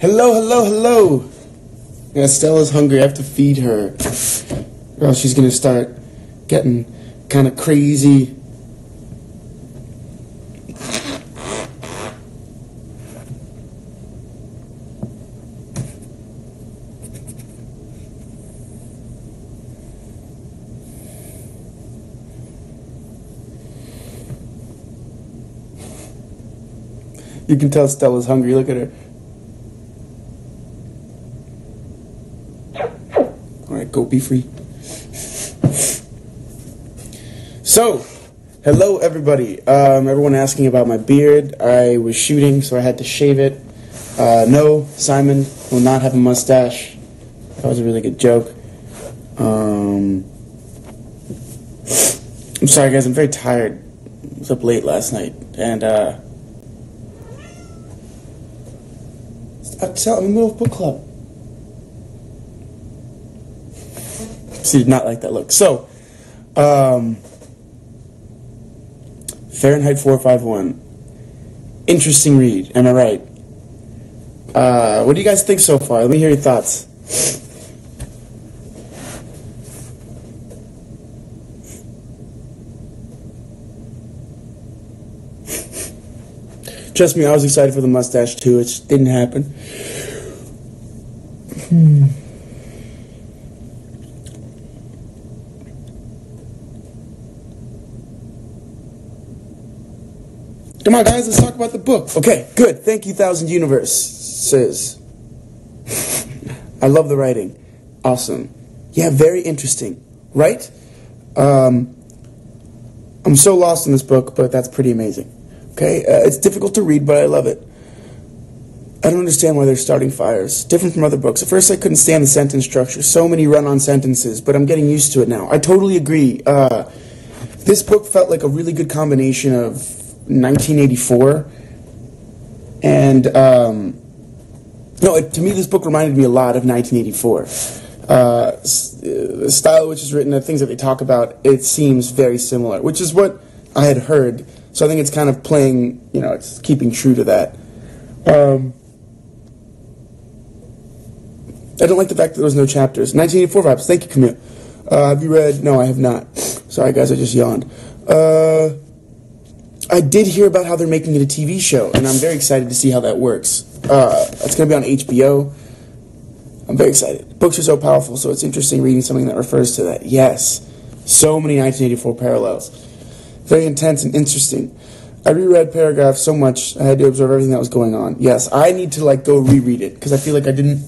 Hello, hello, hello. Yeah, Stella's hungry. I have to feed her, or else she's gonna start getting kind of crazy. You can tell Stella's hungry. Look at her. Alright, go be free. So, hello everybody. Everyone asking about my beard. I was shooting, so I had to shave it. No, Simon will not have a mustache. That was a really good joke. I'm sorry guys, I'm very tired. I was up late last night, and I'm in the middle of book club. She did not like that look. So, Fahrenheit 451. Interesting read, am I right? What do you guys think so far? Let me hear your thoughts. Trust me, I was excited for the mustache too. It just didn't happen. Come on, guys, let's talk about the book. Okay, good. Thank you, Thousand Universes. I love the writing. Awesome. Yeah, very interesting. Right? I'm so lost in this book, but that's pretty amazing. Okay, it's difficult to read, but I love it. I don't understand why they're starting fires. Different from other books. At first, I couldn't stand the sentence structure. So many run-on sentences, but I'm getting used to it now. I totally agree. This book felt like a really good combination of 1984 and to me, this book reminded me a lot of 1984. The style which is written, the things that they talk about, it seems very similar, which is what I had heard. So I think it's kind of playing, it's keeping true to that. I don't like the fact that there was no chapters. 1984 vibes. Thank you, Camille. Have you read? No, I have not. Sorry, guys, I just yawned. I did hear about how they're making it a TV show, and I'm very excited to see how that works. It's going to be on HBO. I'm very excited. Books are so powerful, so it's interesting reading something that refers to that. Yes. So many 1984 parallels. Very intense and interesting. I reread paragraphs so much, I had to absorb everything that was going on. Yes, I need to go reread it, because I feel like I didn't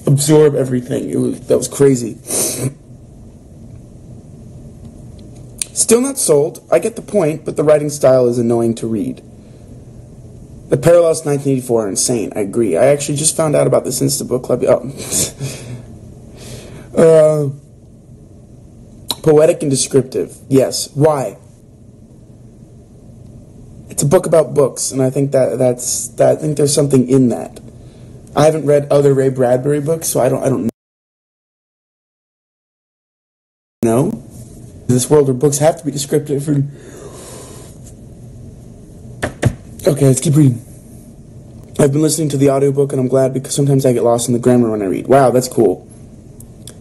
absorb everything. That was crazy. Still not sold. I get the point, but the writing style is annoying to read. The parallels to 1984 are insane. I agree. I actually just found out about this since the book club. Poetic and descriptive. Yes. Why? It's a book about books, and I think I think there's something in that. I haven't read other Ray Bradbury books, so I don't know. This world where books have to be descriptive. Okay, let's keep reading. I've been listening to the audiobook, and I'm glad because sometimes I get lost in the grammar when I read. Wow, that's cool.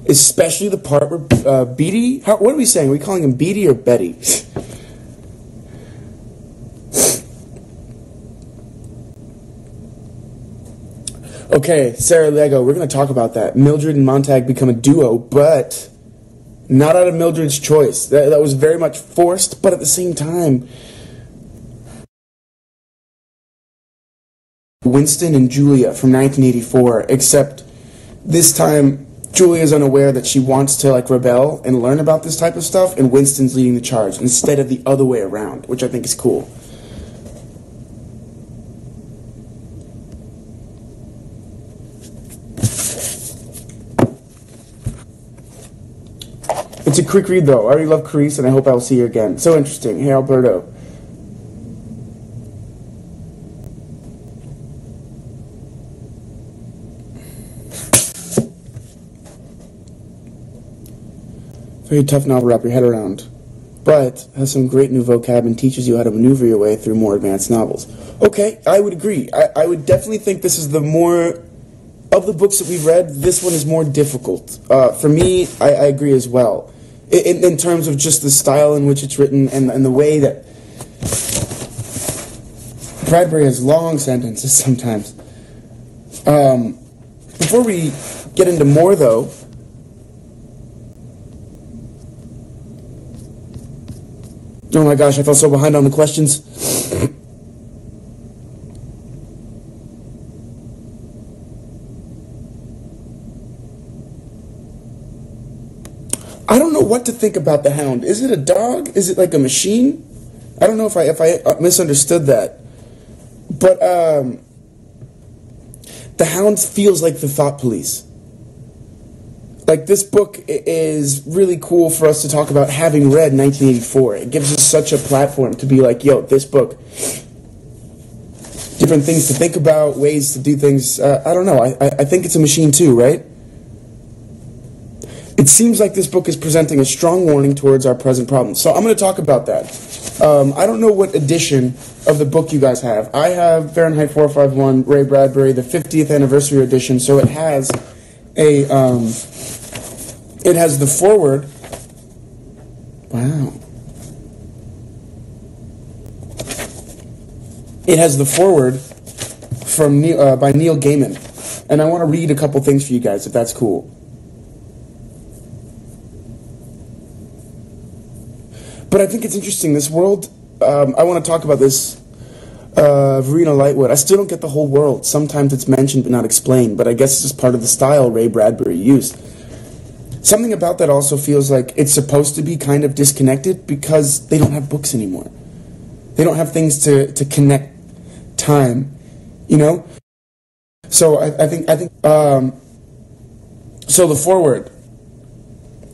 Especially the part where Beatty... what are we saying? Are we calling him Beatty or Betty? Okay, Sarah Lego, we're going to talk about that. Mildred and Montag become a duo, but... not out of Mildred's choice. That was very much forced, but at the same time... Winston and Julia from 1984, except this time Julia's unaware that she wants to rebel and learn about this type of stuff, and Winston's leading the charge instead of the other way around, which I think is cool. It's a quick read, though. I already love Carice, and I hope I'll see you again. So interesting. Hey, Alberto. Very tough novel to wrap your head around, but has some great new vocab and teaches you how to maneuver your way through more advanced novels. Okay, I would agree. I would definitely think this is the more of the books that we've read, this one is more difficult. For me, I agree as well. In terms of just the style in which it's written and the way that Bradbury has long sentences sometimes. Before we get into more, though, oh my gosh, I fell so behind on the questions. I don't know what to think about the Hound. Is it a dog? Is it like a machine? I don't know if I misunderstood that. But the Hound feels like the thought police. Like, this book is really cool for us to talk about having read 1984. It gives us such a platform to be like, yo, this book, different things to think about, ways to do things. I don't know. I think it's a machine too, right? It seems like this book is presenting a strong warning towards our present problems. So I'm going to talk about that. I don't know what edition of the book you guys have. I have Fahrenheit 451, Ray Bradbury, the 50th anniversary edition. So it has a, it has the foreword. Wow. It has the foreword from by Neil Gaiman. And I want to read a couple things for you guys, if that's cool. But I think it's interesting, this world, I want to talk about this, Verena Lightwood. I still don't get the whole world. Sometimes it's mentioned but not explained, but I guess it's just part of the style Ray Bradbury used. Something about that also feels like it's supposed to be kind of disconnected because they don't have books anymore. They don't have things to connect time, you know? So I think, so the foreword,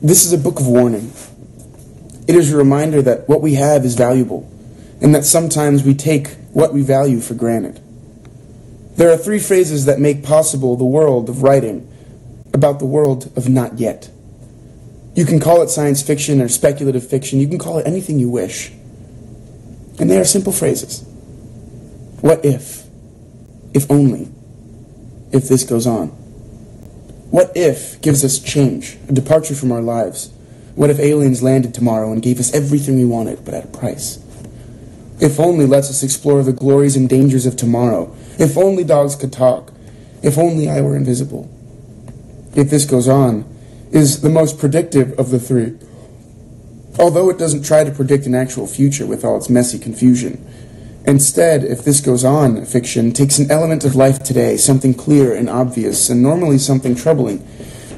this is a book of warning. It is a reminder that what we have is valuable, and that sometimes we take what we value for granted. There are three phrases that make possible the world of writing about the world of not yet. You can call it science fiction or speculative fiction. You can call it anything you wish. And they are simple phrases. What if? If only. If this goes on. What if gives us change, a departure from our lives? What if aliens landed tomorrow and gave us everything we wanted, but at a price? If only lets us explore the glories and dangers of tomorrow. If only dogs could talk. If only I were invisible. If this goes on is the most predictive of the three. Although it doesn't try to predict an actual future with all its messy confusion. Instead, if this goes on, fiction takes an element of life today, something clear and obvious, and normally something troubling,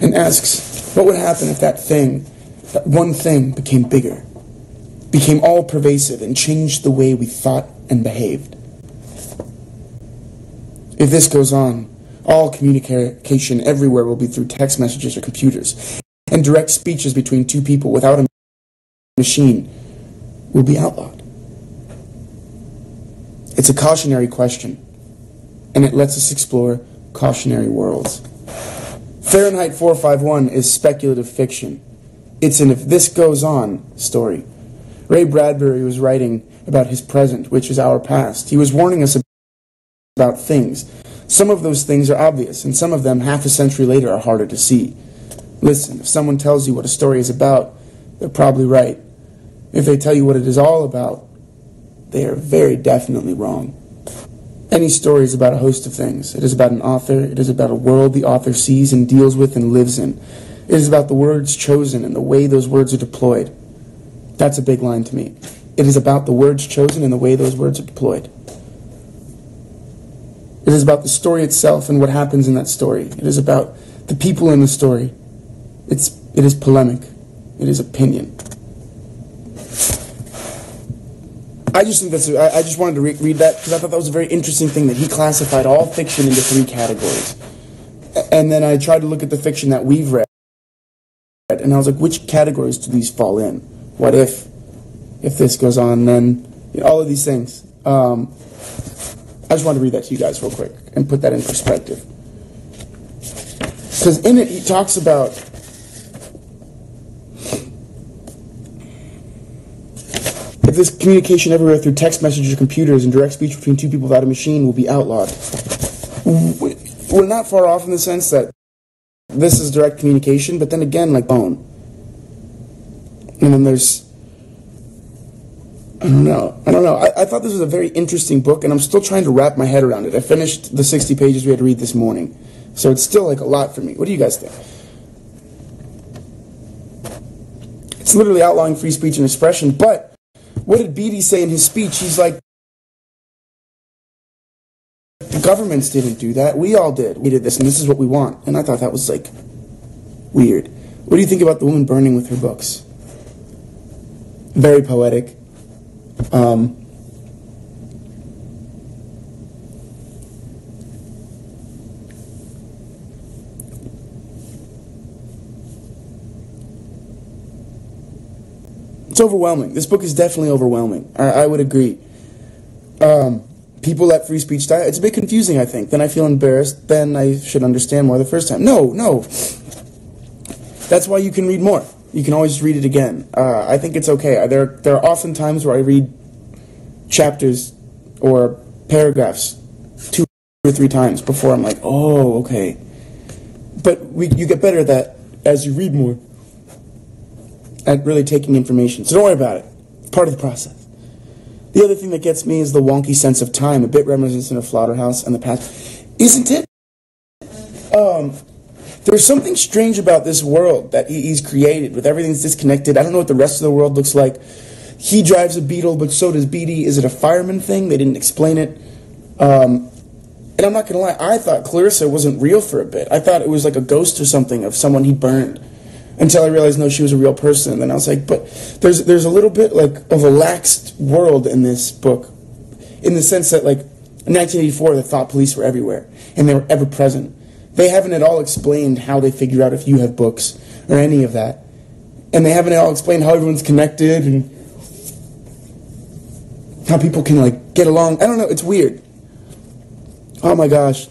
and asks, what would happen if that thing, that one thing, became bigger, became all-pervasive, and changed the way we thought and behaved? If this goes on, all communication everywhere will be through text messages or computers, and direct speeches between two people without a machine will be outlawed. It's a cautionary question, and it lets us explore cautionary worlds. Fahrenheit 451 is speculative fiction. It's an if this goes on story. Ray Bradbury was writing about his present, which is our past. He was warning us about things. Some of those things are obvious, and some of them half a century later are harder to see. Listen, if someone tells you what a story is about, they're probably right. If they tell you what it is all about, they are very definitely wrong. Any story is about a host of things. It is about an author. It is about a world the author sees and deals with and lives in. It is about the words chosen and the way those words are deployed. That's a big line to me. It is about the words chosen and the way those words are deployed. It is about the story itself and what happens in that story. It is about the people in the story. It is polemic. It is opinion. I just think I just wanted to read that because I thought that was a very interesting thing that he classified all fiction into three categories. And then I tried to look at the fiction that we've read, and I was like, which categories do these fall in? What if this goes on, then all of these things. I just wanted to read that to you guys real quick and put that in perspective. Because in it, he talks about if this communication everywhere through text messages or computers and direct speech between two people without a machine will be outlawed. we're not far off in the sense that this is direct communication, but then again, like bone. And then there's, I don't know. I thought this was a very interesting book, and I'm still trying to wrap my head around it. I finished the 60 pages we had to read this morning, so it's still like a lot for me. What do you guys think? It's literally outlawing free speech and expression, but what did Beatty say in his speech? He's like, the governments didn't do that. We all did. We did this, and this is what we want. And I thought that was, like, weird. What do you think about the woman burning with her books? Very poetic. It's overwhelming. This book is definitely overwhelming. I would agree. People let free speech die. It's a bit confusing, I think. Then I feel embarrassed. Then I should understand more the first time. No. That's why you can read more. You can always read it again. I think it's okay. There are often times where I read chapters or paragraphs 2 or 3 times before I'm like, oh, okay. But you get better at that as you read more, at really taking information. So don't worry about it. It's part of the process. The other thing that gets me is the wonky sense of time, a bit reminiscent of Slaughterhouse and the past. Isn't it? There's something strange about this world that he's created, with everything's disconnected. I don't know what the rest of the world looks like. He drives a Beetle, but so does Beatty. Is it a fireman thing? They didn't explain it. And I'm not going to lie, I thought Clarissa wasn't real for a bit. I thought it was like a ghost or something of someone he burned. Until I realized, no, she was a real person. And then I was like, but there's a little bit like of a laxed world in this book, in the sense that, like, in 1984, the thought police were everywhere, and they were ever present. They haven't at all explained how they figure out if you have books, or any of that. And they haven't at all explained how everyone's connected, and how people can, like, get along. I don't know, it's weird. Oh my gosh.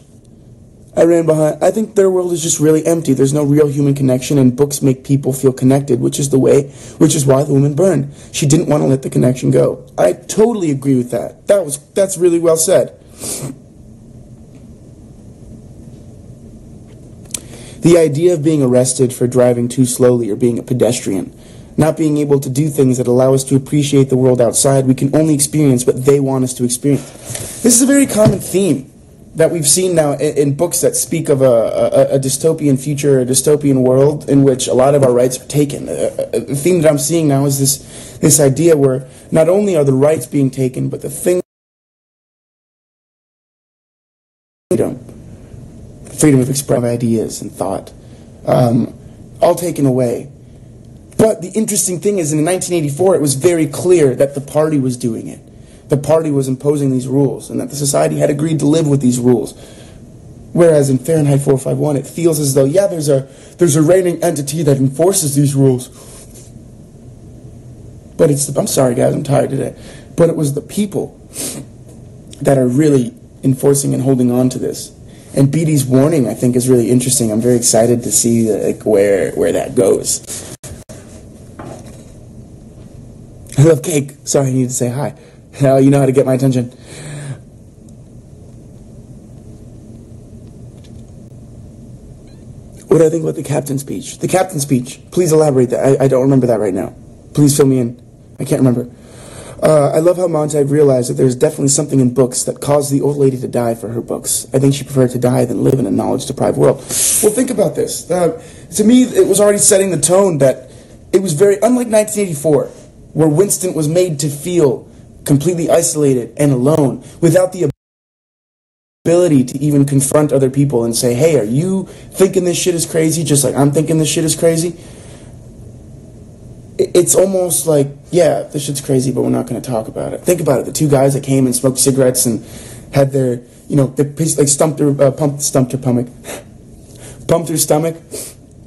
I ran behind. I think their world is just really empty. There's no real human connection, and books make people feel connected, which is why the woman burned. She didn't want to let the connection go. I totally agree with that. That's really well said. The idea of being arrested for driving too slowly or being a pedestrian, not being able to do things that allow us to appreciate the world outside, we can only experience what they want us to experience. This is a very common theme that we've seen now in books that speak of a dystopian future, a dystopian world in which a lot of our rights are taken. The theme that I'm seeing now is this idea where not only are the rights being taken, but the thing, freedom of expression, of ideas and thought, all taken away. But the interesting thing is, in 1984, it was very clear that the party was doing it. The party was imposing these rules, and that the society had agreed to live with these rules. Whereas in Fahrenheit 451, it feels as though, yeah, there's a reigning entity that enforces these rules. But I'm sorry guys, I'm tired today. But it was the people that are really enforcing and holding on to this. And Beatty's warning, I think, is really interesting. I'm very excited to see where that goes. I love cake. Sorry, I need to say hi. Now you know how to get my attention. What do I think about the captain's speech? The captain's speech. Please elaborate that. I don't remember that right now. Please fill me in. I can't remember. I love how Montag realized that there's definitely something in books that caused the old lady to die for her books. I think she preferred to die than live in a knowledge-deprived world. Well, think about this. To me, it was already setting the tone that it was very unlike 1984, where Winston was made to feel completely isolated and alone, without the ability to even confront other people and say, hey, are you thinking this shit is crazy just like I'm thinking this shit is crazy? It's almost like, yeah, this shit's crazy, but we're not going to talk about it. Think about it. The two guys that came and smoked cigarettes and had their, they stumped her stomach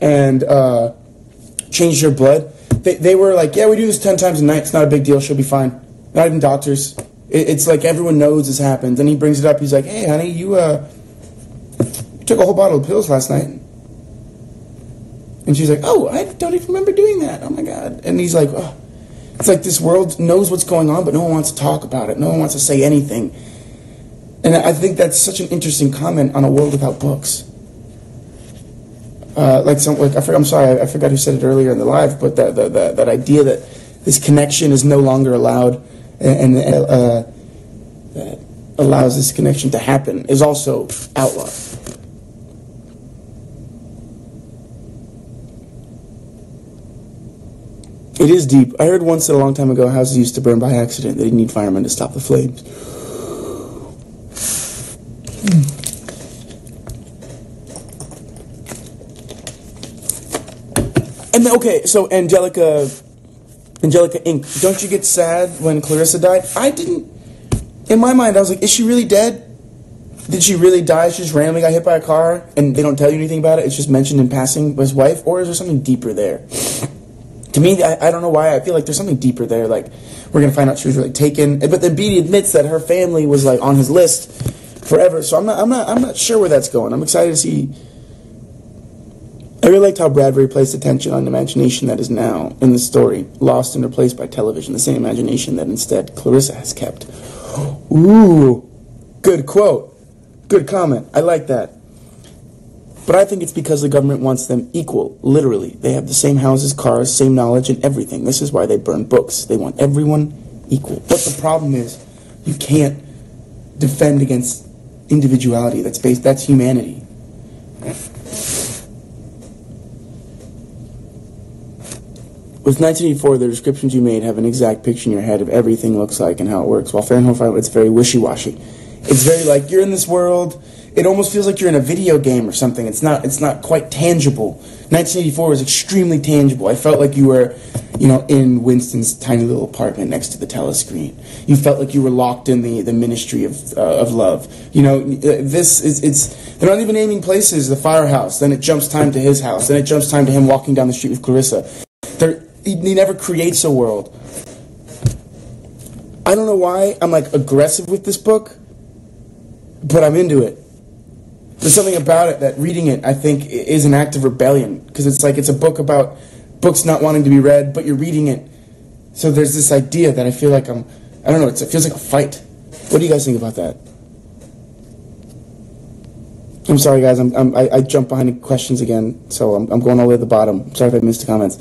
and changed her blood. They were like, yeah, we do this 10 times a night. It's not a big deal. She'll be fine. Not even doctors. It's like everyone knows this happens. And he brings it up. He's like, hey, honey, you took a whole bottle of pills last night. And she's like, oh, I don't even remember doing that. Oh, my God. And he's like, oh. It's like this world knows what's going on, but no one wants to talk about it. No one wants to say anything. And I think that's such an interesting comment on a world without books. I forgot who said it earlier in the live, but that idea that this connection is no longer allowed, and that allows this connection to happen, is also outlawed. It is deep. I heard once that a long time ago houses used to burn by accident. They didn't need firemen to stop the flames. And okay, so Angelica Inc. Don't you get sad when Clarissa died? I didn't. In my mind, I was like, is she really dead? Did she really die? She just randomly got hit by a car and they don't tell you anything about it? It's just mentioned in passing by his wife? Or is there something deeper there? To me, I don't know why. I feel like there's something deeper there. Like, we're going to find out she was really taken. But then Beatty admits that her family was like on his list forever. So I'm not sure where that's going. I'm excited to see. I really liked how Bradbury placed attention on the imagination that is now in the story, lost and replaced by television, the same imagination that instead Clarissa has kept. Ooh, good quote. Good comment. I like that. But I think it's because the government wants them equal, literally. They have the same houses, cars, same knowledge, and everything. This is why they burn books. They want everyone equal. But the problem is, you can't defend against individuality. That's humanity. With 1984, the descriptions you made have an exact picture in your head of everything looks like and how it works. While Fahrenheit 5, it's very wishy-washy. It's very like, you're in this world, it almost feels like you're in a video game or something. It's not quite tangible. 1984 was extremely tangible. I felt like you were, in Winston's tiny little apartment next to the telescreen. You felt like you were locked in the ministry of love. They're not even naming places, the firehouse, then it jumps time to his house, then it jumps time to him walking down the street with Clarissa. He never creates a world. I don't know why I'm like aggressive with this book, but I'm into it. There's something about it that reading it, I think, is an act of rebellion. Because it's a book about books not wanting to be read, but you're reading it. So there's this idea that I feel like it feels like a fight. What do you guys think about that? I'm sorry, guys. I jumped behind the questions again, so I'm going all the way to the bottom. Sorry if I missed the comments.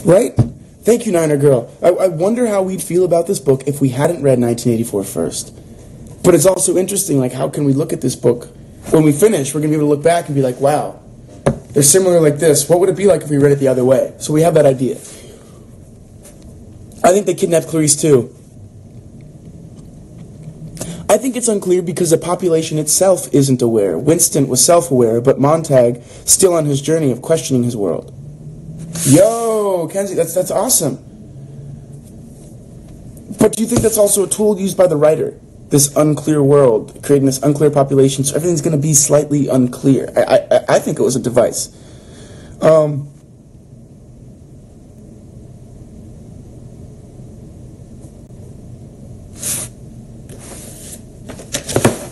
Right? Thank you, Niner Girl. I wonder how we'd feel about this book if we hadn't read 1984 first. But it's also interesting, like, how can we look at this book? When we finish, we're going to be able to look back and be like, wow, they're similar like this. What would it be like if we read it the other way? So we have that idea. I think they kidnapped Clarice, too. I think it's unclear because the population itself isn't aware. Winston was self-aware, but Montag still on his journey of questioning his world. Yo, Kenzie, that's awesome. But do you think that's also a tool used by the writer? This unclear world, creating this unclear population, so everything's going to be slightly unclear. I think it was a device.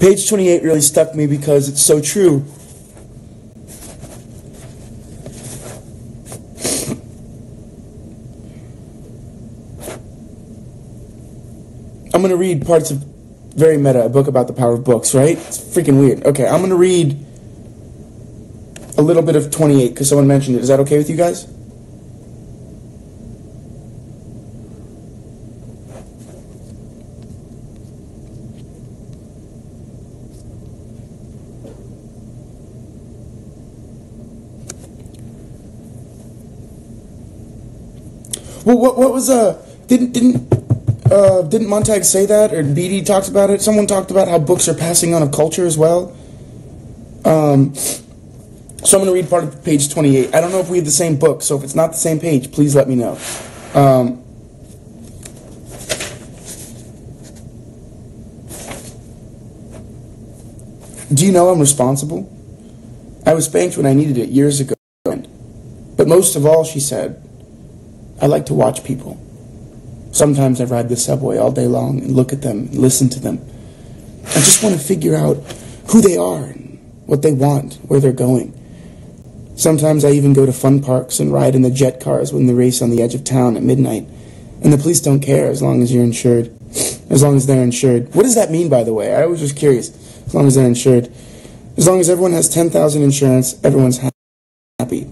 Page 28 really stuck me because it's so true. I'm going to read parts of Very Meta, a book about the power of books, right? It's freaking weird. Okay, I'm going to read a little bit of 28 because someone mentioned it. Is that okay with you guys? Well, what was didn't Montag say that, or Beatty talked about it? Someone talked about how books are passing on of culture as well. So I'm going to read part of page 28. I don't know if we have the same book, so if it's not the same page, please let me know. Do you know I'm responsible? I was spanked when I needed it years ago. But most of all, she said, I like to watch people. Sometimes I ride the subway all day long and look at them and listen to them. I just want to figure out who they are and what they want, where they're going. Sometimes I even go to fun parks and ride in the jet cars when they race on the edge of town at midnight. And the police don't care as long as you're insured. As long as they're insured. What does that mean, by the way? I was just curious. As long as they're insured. As long as everyone has 10,000 insurance, everyone's happy.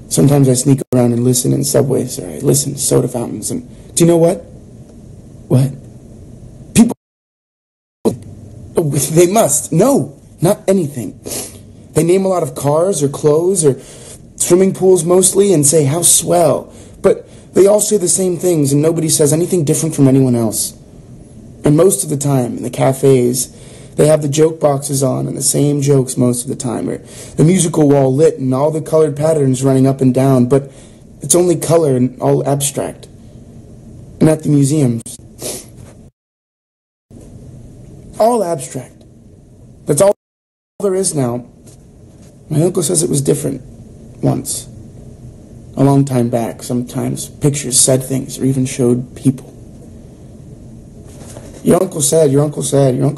Sometimes I sneak around and listen in subways, or I listen to soda fountains, and do you know what? What? People, they must. No, not anything. They name a lot of cars or clothes or swimming pools mostly and say, how swell. But they all say the same things and nobody says anything different from anyone else. And most of the time in the cafes, they have the joke boxes on and the same jokes most of the time. Or the musical wall lit and all the colored patterns running up and down. But it's only color and all abstract. And at the museums, all abstract. That's all there is now. My uncle says it was different once. A long time back, sometimes pictures said things or even showed people. Your uncle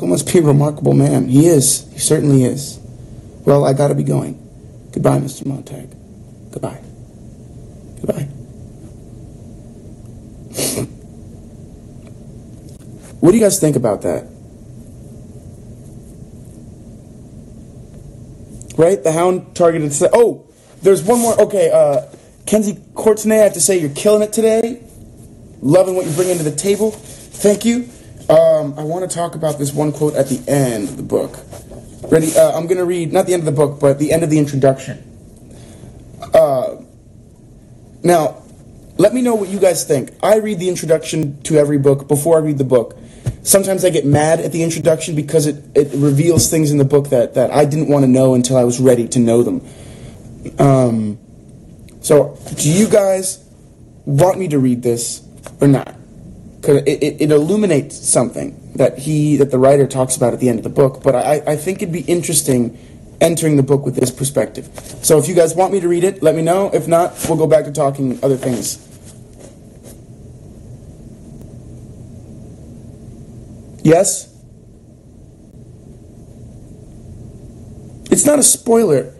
must be a remarkable man. He is. He certainly is. Well, I gotta be going. Goodbye, Mr. Montag. Goodbye. Goodbye. What do you guys think about that? Right? The hound targeted... Oh! There's one more... Okay, Kenzie Courtenay, I have to say you're killing it today. Loving what you bring into the table. Thank you. I want to talk about this one quote at the end of the book. Ready? I'm going to read, not the end of the book, but the end of the introduction. Now, let me know what you guys think. I read the introduction to every book before I read the book. Sometimes I get mad at the introduction because it reveals things in the book that I didn't want to know until I was ready to know them. So, do you guys want me to read this or not? Because it illuminates something that the writer talks about at the end of the book, but I think it'd be interesting entering the book with this perspective. So if you guys want me to read it, let me know. If not, we'll go back to talking other things. Yes? It's not a spoiler,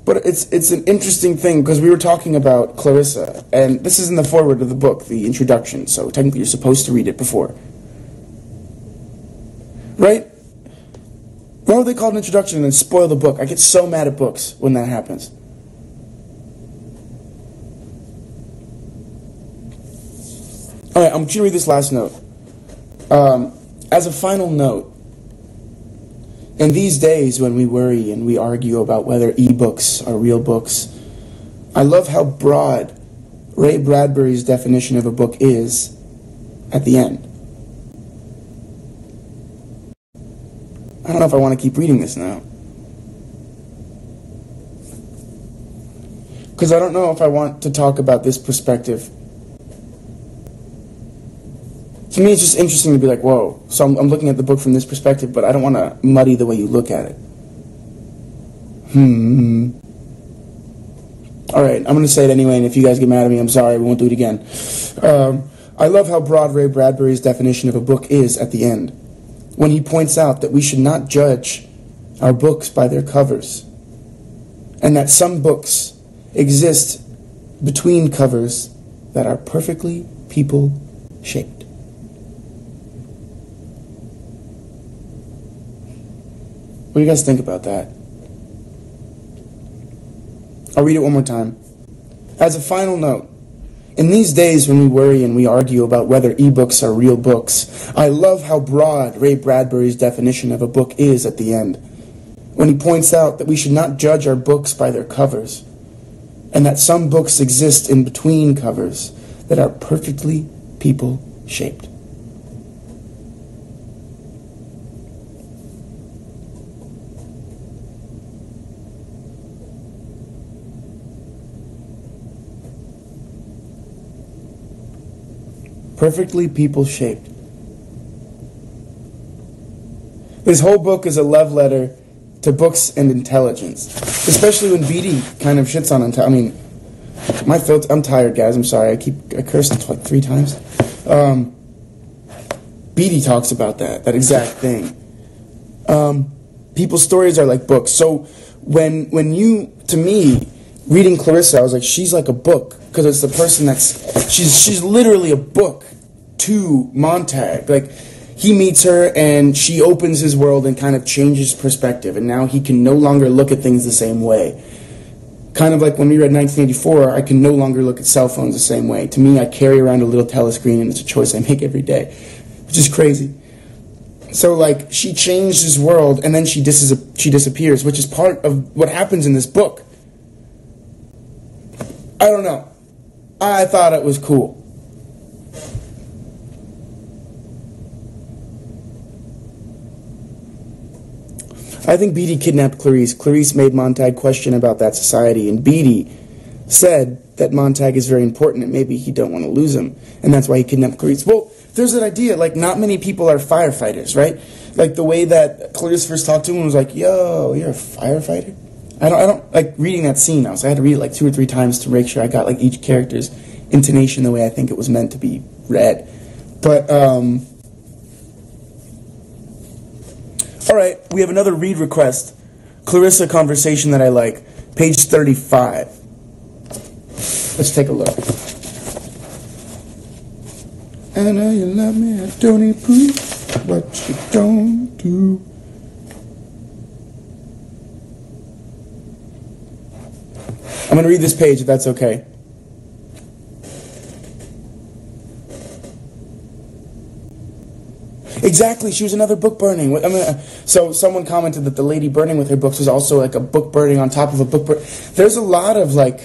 but it's an interesting thing because we were talking about Clarissa, and this is in the foreword of the book, the introduction, so technically you're supposed to read it before. Right? Why would they call it an introduction and then spoil the book? I get so mad at books when that happens. Alright, I'm just going to read this last note. As a final note, in these days when we worry and we argue about whether e-books are real books, I love how broad Ray Bradbury's definition of a book is at the end. I don't know if I want to keep reading this now. Because I don't know if I want to talk about this perspective. To me, it's just interesting to be like, whoa, so I'm looking at the book from this perspective, but I don't want to muddy the way you look at it. Alright, I'm going to say it anyway, and if you guys get mad at me, I'm sorry, we won't do it again. I love how broad Ray Bradbury's definition of a book is at the end, when he points out that we should not judge our books by their covers, and that some books exist between covers that are perfectly people-shaped. What do you guys think about that? I'll read it one more time. As a final note, in these days when we worry and we argue about whether ebooks are real books, I love how broad Ray Bradbury's definition of a book is at the end, when he points out that we should not judge our books by their covers, and that some books exist in between covers that are perfectly people-shaped. Perfectly people-shaped. This whole book is a love letter to books and intelligence, especially when Beatty kind of shits on intelligence. I mean, I'm tired, guys. I'm sorry. I cursed like 3 times. Beatty talks about that exact thing. People's stories are like books. So when you, to me, reading Clarissa, I was like, she's like a book. Because it's the person she's literally a book. to Montag. Like, he meets her and she opens his world and kind of changes perspective, and now he can no longer look at things the same way. Kind of like when we read 1984, I can no longer look at cell phones the same way. To me, I carry around a little telescreen, and it's a choice I make every day, which is crazy. So, like, she changed his world, and then she disappears, which is part of what happens in this book. I don't know. I thought it was cool. I think Beatty kidnapped Clarice. Clarice made Montag question about that society, and Beatty said that Montag is very important and maybe he don't want to lose him, and that's why he kidnapped Clarice. Well, there's that idea, like, not many people are firefighters, right? Like, the way that Clarice first talked to him was like, yo, you're a firefighter? I don't like reading that scene now, so I had to read it like 2 or 3 times to make sure I got, like, each character's intonation the way I think it was meant to be read. But, alright, we have another read request. Clarissa conversation that I like. Page 35. Let's take a look. I know you love me, I don't improve what you don't do. I'm going to read this page if that's okay. Exactly, she was another book burning. So someone commented that the lady burning with her books was also like a book burning on top of a book burning. There's a lot of like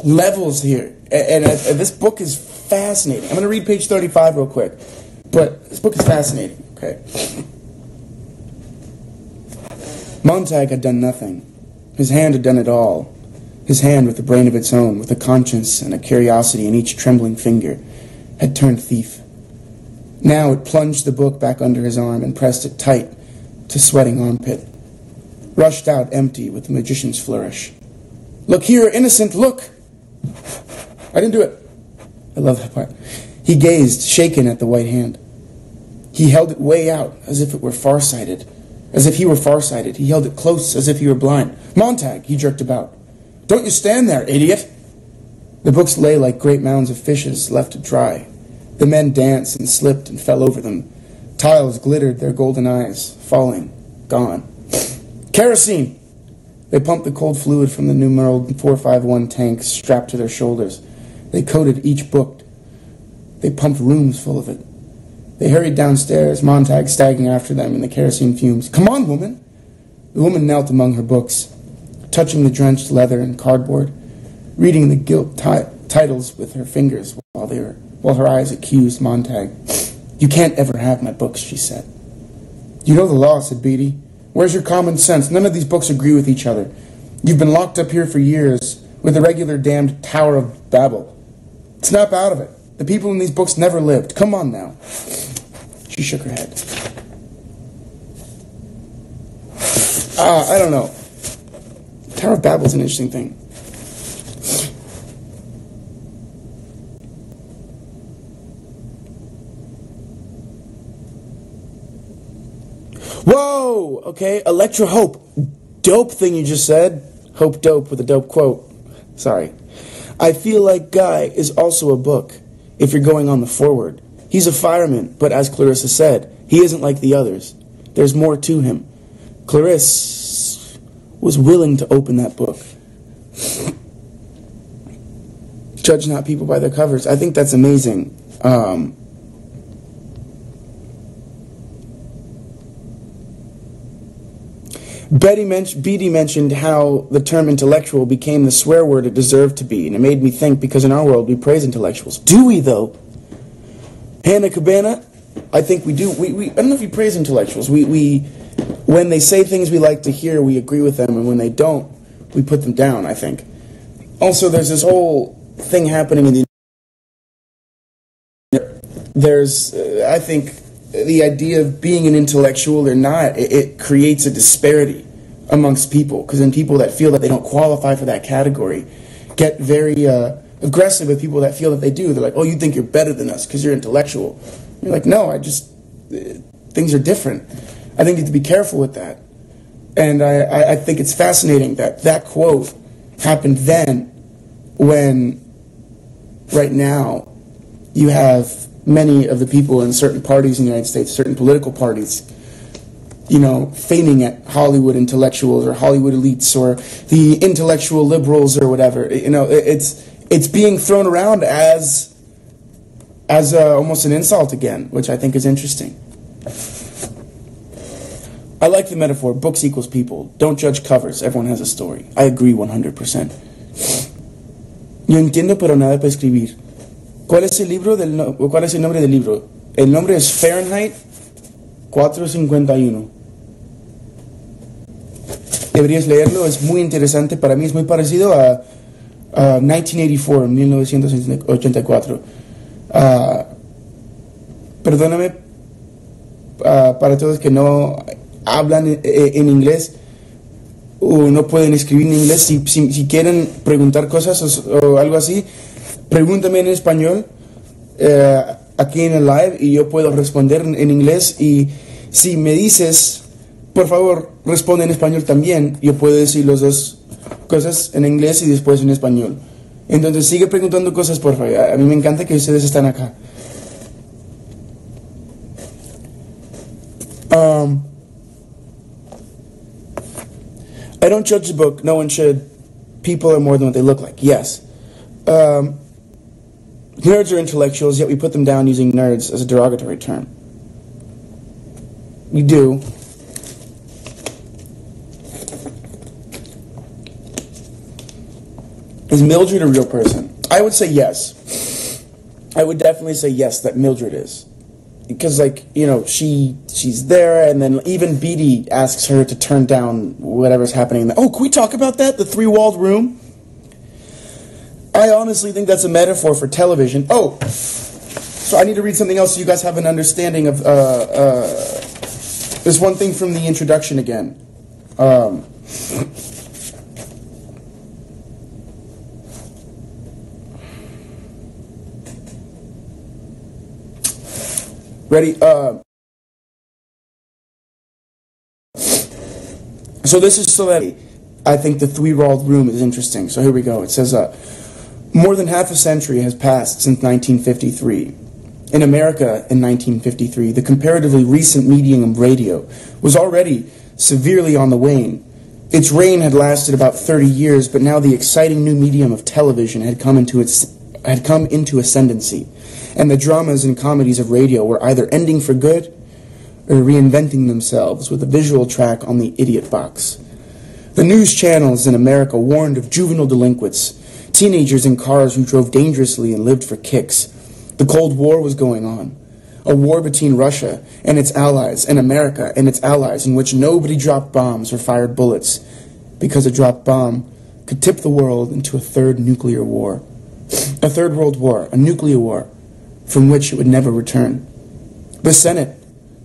levels here, and this book is fascinating. I'm going to read page 35 real quick, but this book is fascinating. Okay. Montag had done nothing. His hand had done it all. His hand, with a brain of its own, with a conscience and a curiosity in each trembling finger, had turned thief. Now it plunged the book back under his arm and pressed it tight to sweating armpit. Rushed out empty with the magician's flourish. Look here, innocent, look! I didn't do it. I love that part. He gazed, shaken at the white hand. He held it way out, as if it were farsighted. As if he were farsighted. He held it close, as if he were blind. Montag, he jerked about. Don't you stand there, idiot! The books lay like great mounds of fishes left to dry. The men danced and slipped and fell over them. Tiles glittered their golden eyes, falling, gone. Kerosene! They pumped the cold fluid from the numeral 451 tanks strapped to their shoulders. They coated each book. They pumped rooms full of it. They hurried downstairs, Montag staggering after them in the kerosene fumes. Come on, woman! The woman knelt among her books, touching the drenched leather and cardboard, reading the gilt titles with her fingers while her eyes accused Montag. You can't ever have my books, she said. You know the law, said Beatty. Where's your common sense? None of these books agree with each other. You've been locked up here for years with a regular damned Tower of Babel. Snap out of it. The people in these books never lived. Come on now. She shook her head. I don't know. Tower of Babel's an interesting thing. Whoa! Okay, Electra Hope. Dope thing you just said. Hope dope with a dope quote. Sorry. I feel like Guy is also a book, if you're going on the forward. He's a fireman, but as Clarissa said, he isn't like the others. There's more to him. Clarissa was willing to open that book. Judge not people by their covers. I think that's amazing. Beatty mentioned how the term intellectual became the swear word it deserved to be, and it made me think, because in our world we praise intellectuals. Do we, though? Hannah Cabana, I think we do. I don't know if we praise intellectuals. When they say things we like to hear, we agree with them, and when they don't, we put them down, I think. Also, there's this whole thing happening in the... There's, I think, the idea of being an intellectual or not, it creates a disparity amongst people, because then people that feel that they don't qualify for that category get very aggressive with people that feel that they do. They're like, oh, you think you're better than us because you're intellectual. You're like, no, things are different. I think you have to be careful with that. And I think it's fascinating that that quote happened then, when right now you have many of the people in certain parties in the United States, certain political parties, you know, feigning at Hollywood intellectuals or Hollywood elites or the intellectual liberals or whatever. You know, it's being thrown around as almost an insult again, which I think is interesting. I like the metaphor, books equals people. Don't judge covers, everyone has a story. I agree 100%. No entiendo pero nada para escribir. ¿Cuál es el nombre del libro? El nombre es Fahrenheit 451. Deberías leerlo, es muy interesante. Para mí es muy parecido a 1984, 1984. Perdóname para todos que no hablan en inglés o no pueden escribir en inglés. Si quieren preguntar cosas o algo así, pregúntame en español aquí en el live y yo puedo responder en inglés. Y si me dices, por favor, responde en español también, yo puedo decir las dos cosas en inglés y después en español. Entonces sigue preguntando cosas, por favor. A mí me encanta que ustedes están acá. I don't judge the book. No one should. People are more than what they look like. Yes. Nerds are intellectuals, yet we put them down using nerds as a derogatory term. We do. Is Mildred a real person? I would say yes. I would definitely say yes, that Mildred is. Because, like, you know, she's there, and then even Beatty asks her to turn down whatever's happening. Oh, can we talk about that? The three-walled room? I honestly think that's a metaphor for television. Oh, so I need to read something else so you guys have an understanding of, there's one thing from the introduction again. Ready? So this is so that I think the three-walled room is interesting. So here we go. It says, more than half a century has passed since 1953. In America, in 1953, the comparatively recent medium of radio was already severely on the wane. Its reign had lasted about 30 years, but now the exciting new medium of television had come into ascendancy, and the dramas and comedies of radio were either ending for good or reinventing themselves with a visual track on the idiot box. The news channels in America warned of juvenile delinquents, teenagers in cars who drove dangerously and lived for kicks. The Cold War was going on, a war between Russia and its allies and America and its allies, in which nobody dropped bombs or fired bullets, because a dropped bomb could tip the world into a third nuclear war. A third world war, a nuclear war, from which it would never return. The Senate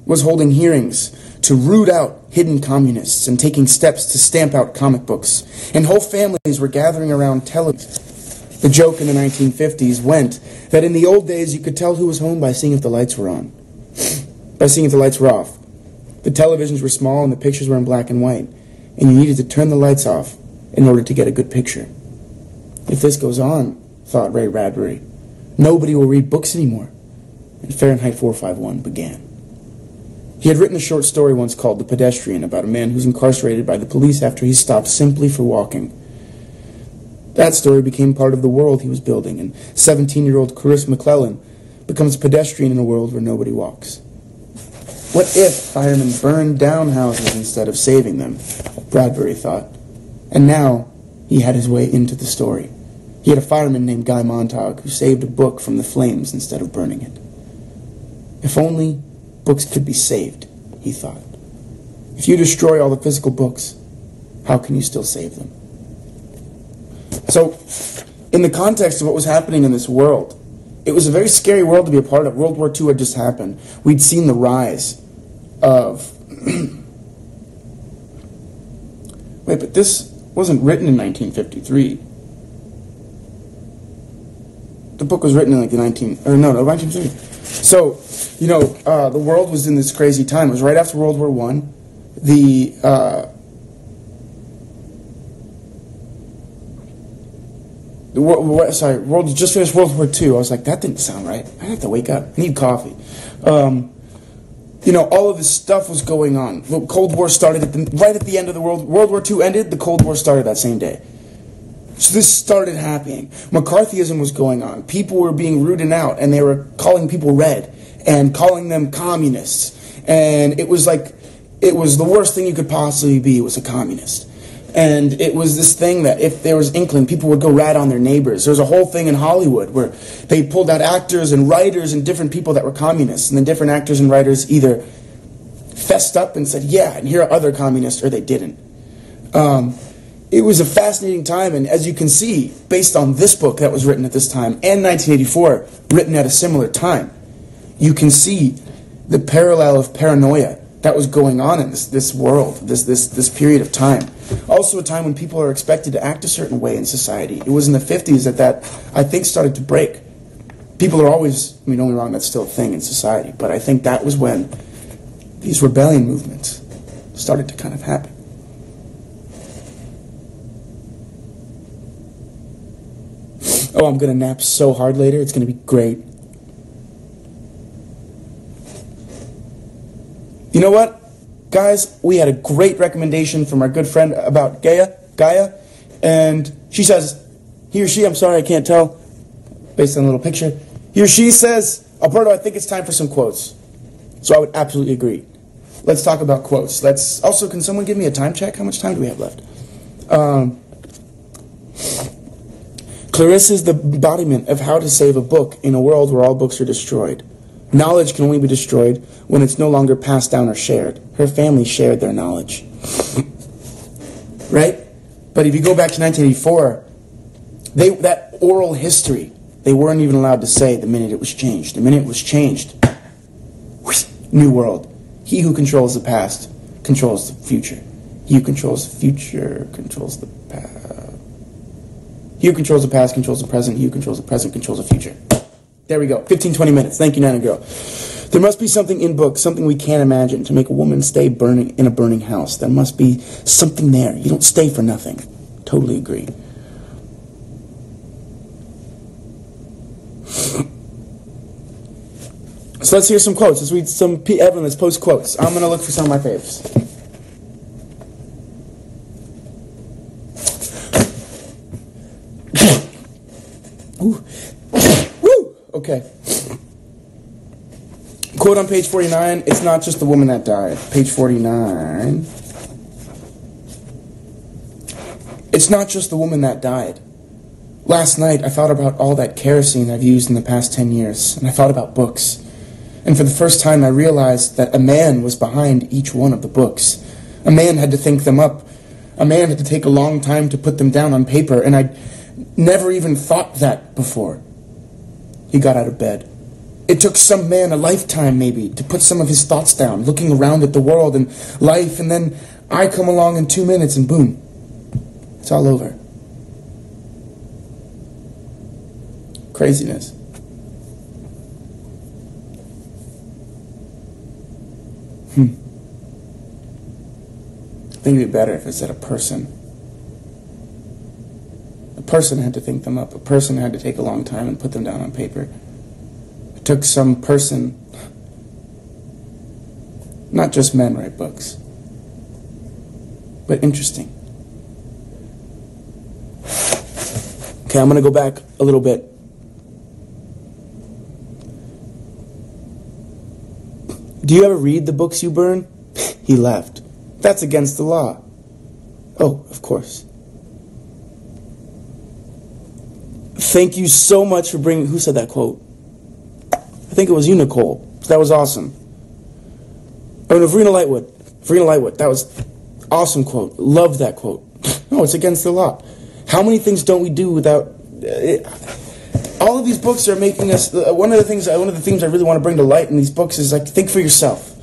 was holding hearings to root out hidden communists and taking steps to stamp out comic books, and whole families were gathering around television. The joke in the 1950s went that in the old days you could tell who was home by seeing if the lights were on, by seeing if the lights were off. The televisions were small and the pictures were in black and white, and you needed to turn the lights off in order to get a good picture. If this goes on, thought Ray Bradbury, nobody will read books anymore. And Fahrenheit 451 began. He had written a short story once called The Pedestrian, about a man who's incarcerated by the police after he stopped simply for walking. That story became part of the world he was building, and 17-year-old Clarissa McClellan becomes a pedestrian in a world where nobody walks. What if firemen burned down houses instead of saving them? Bradbury thought. And now he had his way into the story. He had a fireman named Guy Montag who saved a book from the flames instead of burning it. If only books could be saved, he thought. If you destroy all the physical books, how can you still save them? So, in the context of what was happening in this world, it was a very scary world to be a part of. World War II had just happened. We'd seen the rise of... Wait, but this wasn't written in 1953. The book was written in like the 1950s. So, you know, the world was in this crazy time. It was right after World War I. The just finished World War II. I was like, that didn't sound right. I have to wake up. I need coffee. You know, all of this stuff was going on. The Cold War started right at the end of the World War II ended. The Cold War started that same day. So this started happening. McCarthyism was going on. People were being rooted out, and they were calling people red and calling them communists. And it was like, it was the worst thing you could possibly be, was a communist. And it was this thing that if there was inkling, people would go rat on their neighbors. There was a whole thing in Hollywood where they pulled out actors and writers and different people that were communists. And then different actors and writers either fessed up and said, yeah, and here are other communists, or they didn't. It was a fascinating time, and as you can see, based on this book that was written at this time, and 1984, written at a similar time, you can see the parallel of paranoia that was going on in this world, this period of time. Also a time when people are expected to act a certain way in society. It was in the 50s that I think, started to break. People are always, I mean, don't get me wrong, that's still a thing in society, but I think that was when these rebellion movements started to kind of happen. Oh, I'm going to nap so hard later. It's going to be great. You know what? Guys, we had a great recommendation from our good friend about Gaia, and she says, he or she, I'm sorry, I can't tell, based on a little picture. He or she says, Alberto, I think it's time for some quotes. So I would absolutely agree. Let's talk about quotes. Also, can someone give me a time check? How much time do we have left? Clarissa is the embodiment of how to save a book in a world where all books are destroyed. Knowledge can only be destroyed when it's no longer passed down or shared. Her family shared their knowledge. Right? But if you go back to 1984, that oral history, they weren't even allowed to say the minute it was changed. The minute it was changed, new world. He who controls the past controls the future. He who controls the future controls the past. He who controls the past controls the present. He who controls the present controls the future. There we go. 15, 20 minutes. Thank you, Nana Girl. There must be something in books, something we can't imagine, to make a woman stay burning in a burning house. There must be something there. You don't stay for nothing. Totally agree. So let's hear some quotes. Let's read some Evan. Let's post quotes. I'm going to look for some of my faves. Ooh. Woo! Okay. Quote on page 49. It's not just the woman that died. Page 49. It's not just the woman that died. Last night, I thought about all that kerosene I've used in the past 10 years, and I thought about books. And for the first time, I realized that a man was behind each one of the books. A man had to think them up. A man had to take a long time to put them down on paper, and I'd never even thought that before. He got out of bed. It took some man a lifetime, maybe, to put some of his thoughts down, looking around at the world and life, and then I come along in 2 minutes, and boom, it's all over. Craziness. I think it'd be better if it said a person. A person had to think them up. A person had to take a long time and put them down on paper. It took some person. Not just men write books. But interesting. Okay, I'm going to go back a little bit. Do you ever read the books you burn? He laughed. That's against the law. Oh, of course. Thank you so much for bringing... Who said that quote? I think it was you, Nicole. That was awesome. Oh, no, Verena Lightwood. Verena Lightwood. That was awesome quote. Loved that quote. No, it's against the law. How many things don't we do without... all of these books are making us... One of the things I really want to bring to light in these books is, like, think for yourself.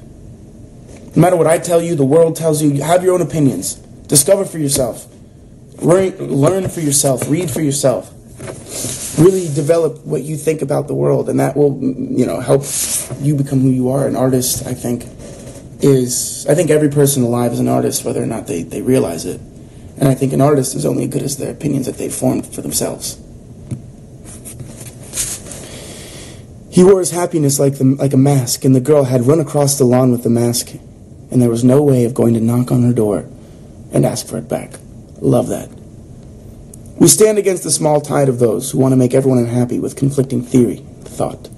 No matter what I tell you, the world tells you, have your own opinions. Discover for yourself. Learn for yourself. Read for yourself. Really develop what you think about the world, and that will, help you become who you are. An artist, I think every person alive is an artist, whether or not they realize it. And I think an artist is only as good as their opinions that they've formed for themselves. He wore his happiness like a mask, and the girl had run across the lawn with the mask, and there was no way of going to knock on her door and ask for it back. Love that. We stand against the small tide of those who want to make everyone unhappy with conflicting theory, thought.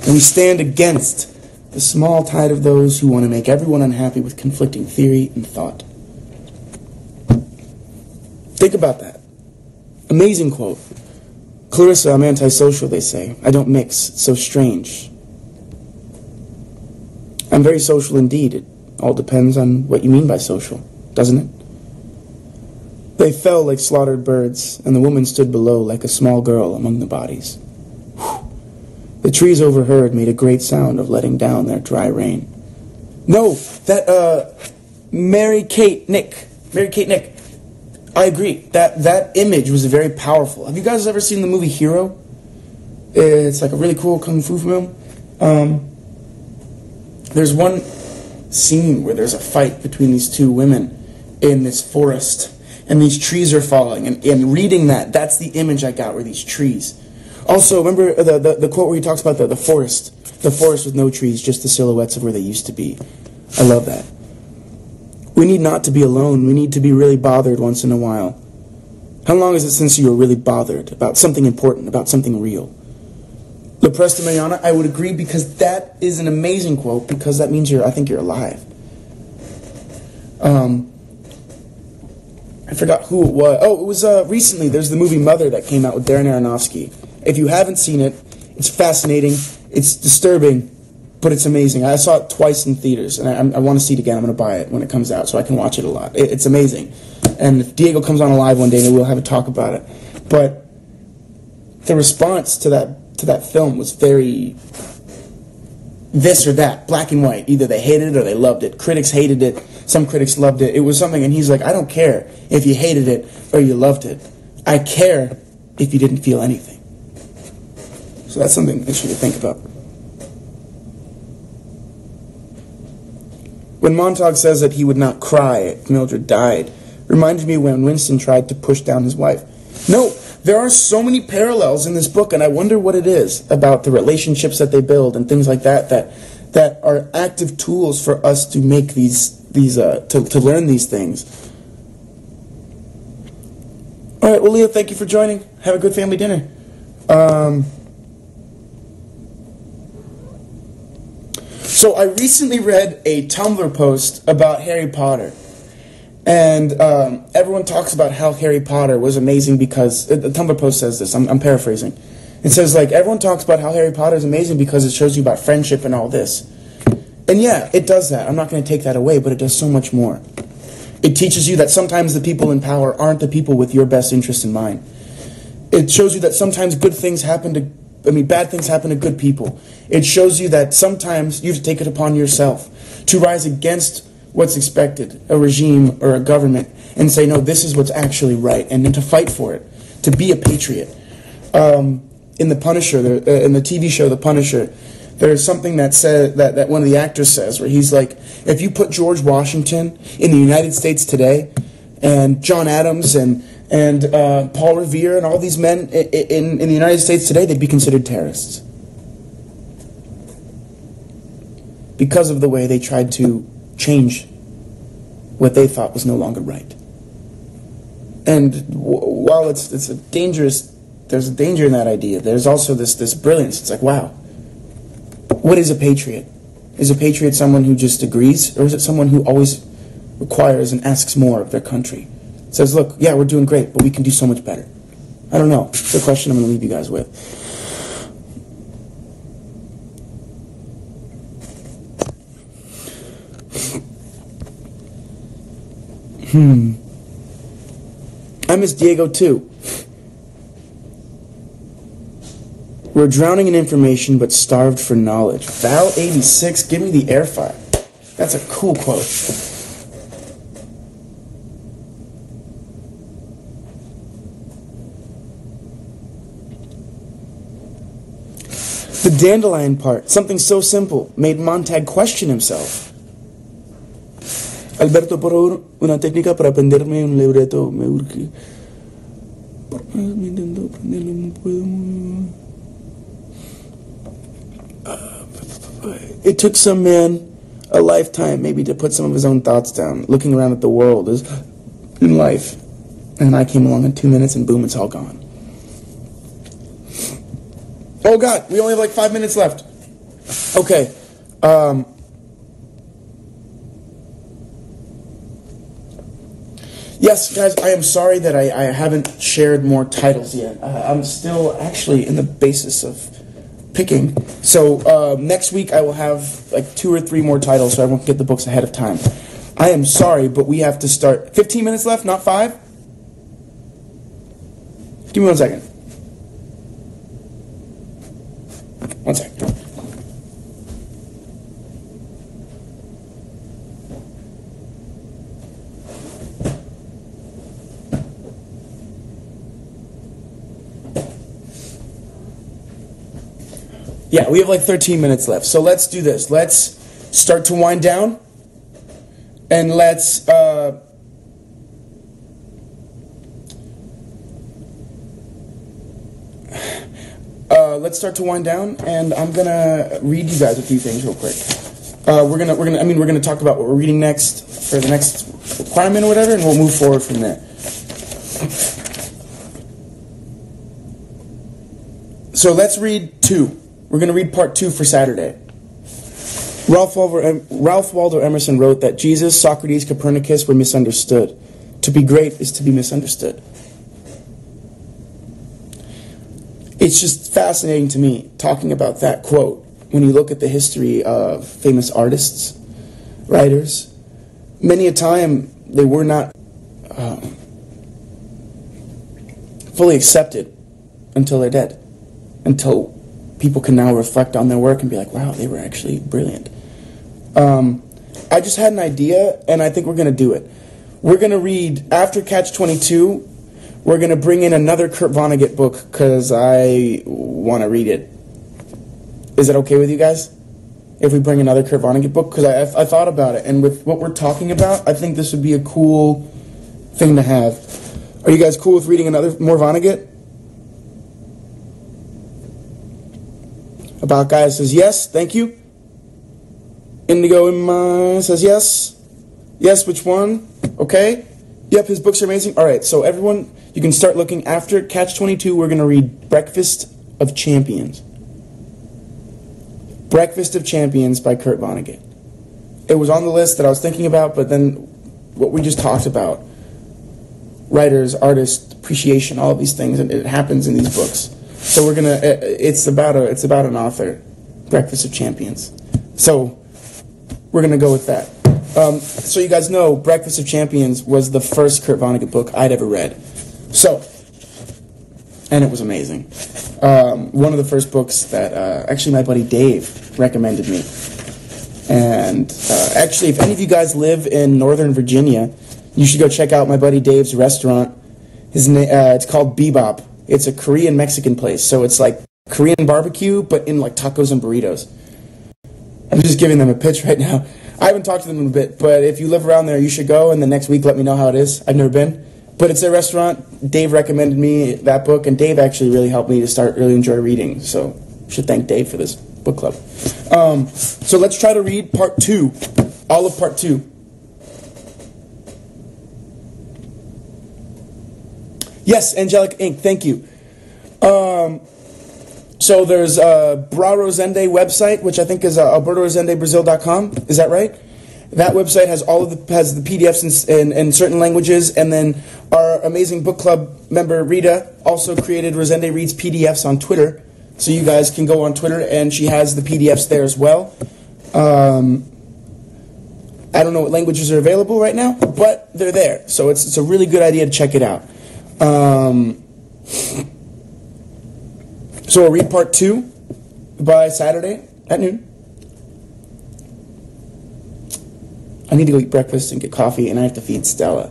And we stand against the small tide of those who want to make everyone unhappy with conflicting theory and thought. Think about that. Amazing quote. Clarissa, I'm antisocial, they say. I don't mix. It's so strange. I'm very social indeed. It all depends on what you mean by social, doesn't it? They fell like slaughtered birds, and the woman stood below like a small girl among the bodies. Whew. The trees overheard made a great sound of letting down their dry rain. No, that, Mary Kate Nick. I agree. That image was very powerful. Have you guys ever seen the movie Hero? It's like a really cool kung fu film. There's one scene where there's a fight between these two women in this forest, and these trees are falling. And reading that's the image I got, were these trees. Also, remember the quote where he talks about the forest with no trees, just the silhouettes of where they used to be. I love that. We need not to be alone. We need to be really bothered once in a while. How long is it since you were really bothered about something important, about something real? La Presta Mañana, I would agree, because that is an amazing quote, because that means I think you're alive. I forgot who it was. Oh, it was recently. There's the movie Mother that came out with Darren Aronofsky. If you haven't seen it, it's fascinating. It's disturbing, but it's amazing. I saw it twice in theaters, and I want to see it again. I'm going to buy it when it comes out so I can watch it a lot. It's amazing. And if Diego comes on live one day, maybe we'll have a talk about it. But the response to that film was very this or that, black and white. Either they hated it or they loved it. Critics hated it. Some critics loved it. It was something, and he's like, I don't care if you hated it or you loved it. I care if you didn't feel anything. So that's something interesting to think about. When Montauk says that he would not cry if Mildred died, reminded me when Winston tried to push down his wife. No, there are so many parallels in this book, and I wonder what it is about the relationships that they build and things like that are active tools for us to make to learn these things. All right, well, Leo, thank you for joining. Have a good family dinner. So I recently read a Tumblr post about Harry Potter. And everyone talks about how Harry Potter was amazing because... The Tumblr post says this. I'm paraphrasing. It says, like, everyone talks about how Harry Potter is amazing because it shows you about friendship and all this. And yeah, it does that. I'm not going to take that away, but it does so much more. It teaches you that sometimes the people in power aren't the people with your best interest in mind. It shows you that sometimes bad things happen to good people. It shows you that sometimes you have to take it upon yourself to rise against what's expected, a regime or a government, and say, no, this is what's actually right, and then to fight for it, to be a patriot. In The Punisher, in the TV show The Punisher, there's something that one of the actors says, where he's like, if you put George Washington in the United States today, and John Adams and Paul Revere and all these men in the United States today, they'd be considered terrorists. Because of the way they tried to change what they thought was no longer right. And while it's a dangerous, there's a danger in that idea, there's also this brilliance. It's like, wow, what is a patriot? Is a patriot someone who just agrees, or is it someone who always requires and asks more of their country? It says, look, yeah, we're doing great, but we can do so much better. I don't know. It's a question I'm going to leave you guys with. I miss Diego too. We're drowning in information but starved for knowledge. Val86, give me the air fire. That's a cool quote. The dandelion part, something so simple, made Montag question himself. Alberto, por favor, una técnica para aprenderme un libreto. Me urge. Me intento aprenderlo, no puedo. it took some man a lifetime maybe to put some of his own thoughts down, looking around at the world as in life. And I came along in 2 minutes and boom, it's all gone. Oh God, we only have like 5 minutes left. Okay. Yes, guys, I am sorry that I haven't shared more titles yet. I'm still actually in the basis of picking. So next week I will have like 2 or 3 more titles so everyone can get the books ahead of time. I am sorry, but we have to start. 15 minutes left, not 5? Give me 1 second. 1 second. Yeah, we have like 13 minutes left. So let's do this. Let's start to wind down. And let's start to wind down, and I'm gonna read you guys a few things real quick. We're gonna talk about what we're reading next for the next requirement or whatever, and we'll move forward from there. So let's read 2. We're going to read part 2 for Saturday. Ralph Waldo Emerson wrote that Jesus, Socrates, Copernicus were misunderstood. To be great is to be misunderstood. It's just fascinating to me talking about that quote when you look at the history of famous artists, writers. Many a time they were not fully accepted until they're dead, until people can now reflect on their work and be like, wow, they were actually brilliant. I just had an idea, and I think we're going to do it. We're going to read, after Catch-22, we're going to bring in another Kurt Vonnegut book because I want to read it. Is that okay with you guys? If we bring another Kurt Vonnegut book? Because I thought about it, and with what we're talking about, I think this would be a cool thing to have. Are you guys cool with reading more Vonnegut? About Guy says yes, thank you. Indigo in my says yes. Yes, which one? Okay. Yep, his books are amazing. Alright, so everyone, you can start looking. After Catch-22, we're going to read Breakfast of Champions. Breakfast of Champions by Kurt Vonnegut. It was on the list that I was thinking about, but then what we just talked about, writers, artists, appreciation, all of these things, and it happens in these books. So we're gonna. It's about an author, Breakfast of Champions. So we're gonna go with that. So you guys know, Breakfast of Champions was the first Kurt Vonnegut book I'd ever read. So, and it was amazing. One of the first books that actually my buddy Dave recommended me. And actually, if any of you guys live in Northern Virginia, you should go check out my buddy Dave's restaurant. It's called Bebop. It's a Korean-Mexican place, so it's like Korean barbecue, but in like tacos and burritos. I'm just giving them a pitch right now. I haven't talked to them in a bit, but if you live around there, you should go, and the next week let me know how it is. I've never been. But it's a restaurant. Dave recommended me that book, and Dave actually really helped me to really enjoy reading, so I should thank Dave for this book club. So let's try to read part 2, all of part 2. Yes, Angelic Inc., thank you. So there's Bra Rosende website, which I think is albertorosendebrazil.com. Is that right? That website has has the PDFs in certain languages, and then our amazing book club member Rita also created Rosende Reads PDFs on Twitter, so you guys can go on Twitter, and she has the PDFs there as well. I don't know what languages are available right now, but they're there, so it's a really good idea to check it out. So we'll read part 2 by Saturday at noon. I need to go eat breakfast and get coffee, and I have to feed Stella.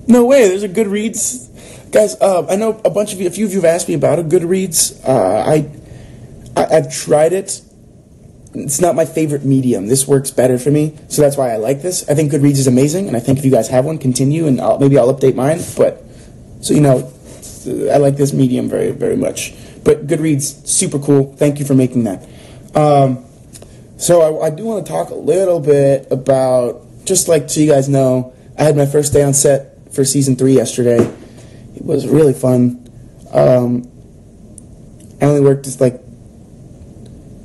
No way, there's a Goodreads. Guys, I know a few of you have asked me about a Goodreads. I've tried it it's not my favorite medium. This works better for me, so that's why I like this. I think Goodreads is amazing, and I think if you guys have one, continue, and maybe I'll update mine. But so you know, I like this medium very, very much. But Goodreads, super cool. Thank you for making that. So I do want to talk a little bit about, just like so you guys know, I had my first day on set for season 3 yesterday. It was really fun. I only worked with like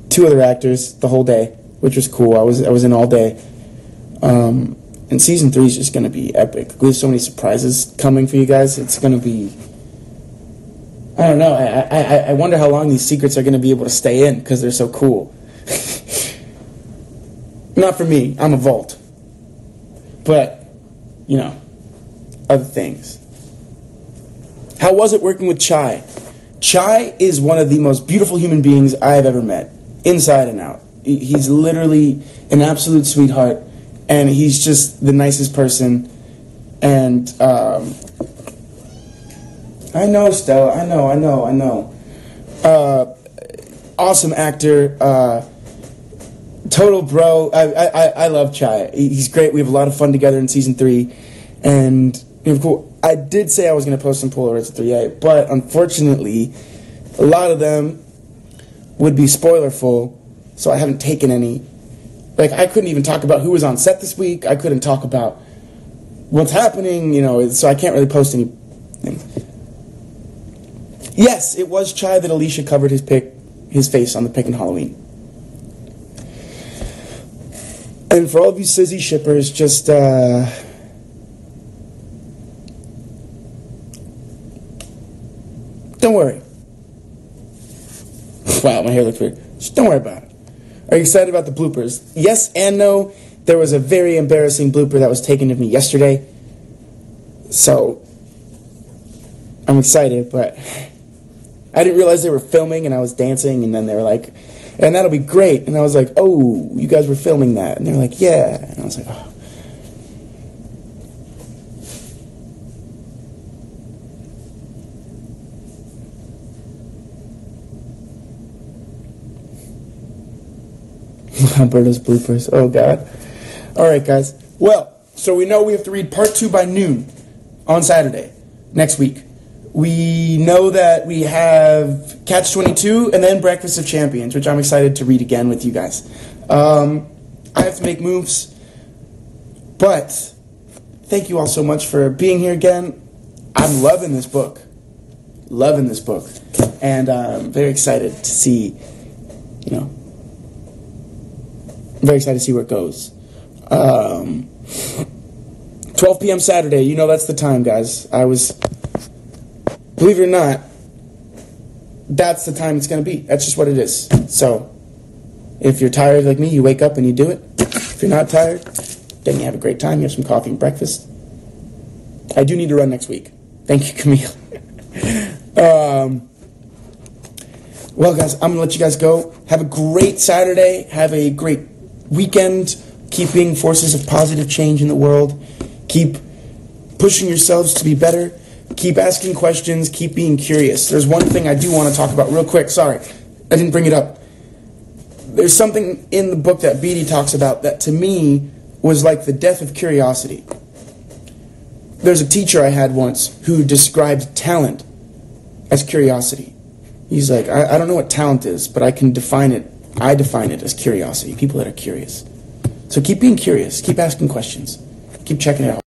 2 other actors the whole day, which was cool. I was in all day. And season 3 is just going to be epic. We have so many surprises coming for you guys. It's going to be, I don't know. I wonder how long these secrets are going to be able to stay in because they're so cool. Not for me. I'm a vault. But, you know, other things. How was it working with Chai? Chai is one of the most beautiful human beings I have ever met, inside and out. He's literally an absolute sweetheart, and he's just the nicest person. And I know, Stella. I know. Awesome actor. Total bro. I love Chai. He's great. We have a lot of fun together in season 3, and cool. I did say I was going to post some Polaroids at 3A, but unfortunately, a lot of them would be spoilerful, so I haven't taken any. Like, I couldn't even talk about who was on set this week. I couldn't talk about what's happening, so I can't really post anything. Yes, it was Chai that Alicia covered his face on the pic in Halloween. And for all of you Sizzy shippers, just, don't worry. Wow, my hair looks weird. Just don't worry about it. Are you excited about the bloopers? Yes and no. There was a very embarrassing blooper that was taken of me yesterday. So, I'm excited, but I didn't realize they were filming and I was dancing, and then they were like, and that'll be great. And I was like, oh, you guys were filming that. And they were like, yeah. And I was like, oh. Alberto's bloopers. Oh, God. All right, guys. Well, so we know we have to read part 2 by noon on Saturday next week. We know that we have Catch-22 and then Breakfast of Champions, which I'm excited to read again with you guys. I have to make moves, but thank you all so much for being here again. I'm loving this book. And I'm very excited to see, I'm very excited to see where it goes. 12 p.m. Saturday, that's the time, guys. Believe it or not, that's the time it's going to be. That's just what it is. So, if you're tired like me, you wake up and you do it. If you're not tired, then you have a great time. You have some coffee and breakfast. I do need to run next week. Thank you, Camille. Well, guys, I'm going to let you guys go. Have a great Saturday. Have a great weekend. Keep being forces of positive change in the world. Keep pushing yourselves to be better. Keep asking questions. Keep being curious. There's one thing I do want to talk about real quick. Sorry, I didn't bring it up. There's something in the book that Beatty talks about that to me was like the death of curiosity. There's a teacher I had once who described talent as curiosity. He's like, I don't know what talent is, but I can define it. I define it as curiosity. People that are curious. So keep being curious. Keep asking questions. Keep checking it out.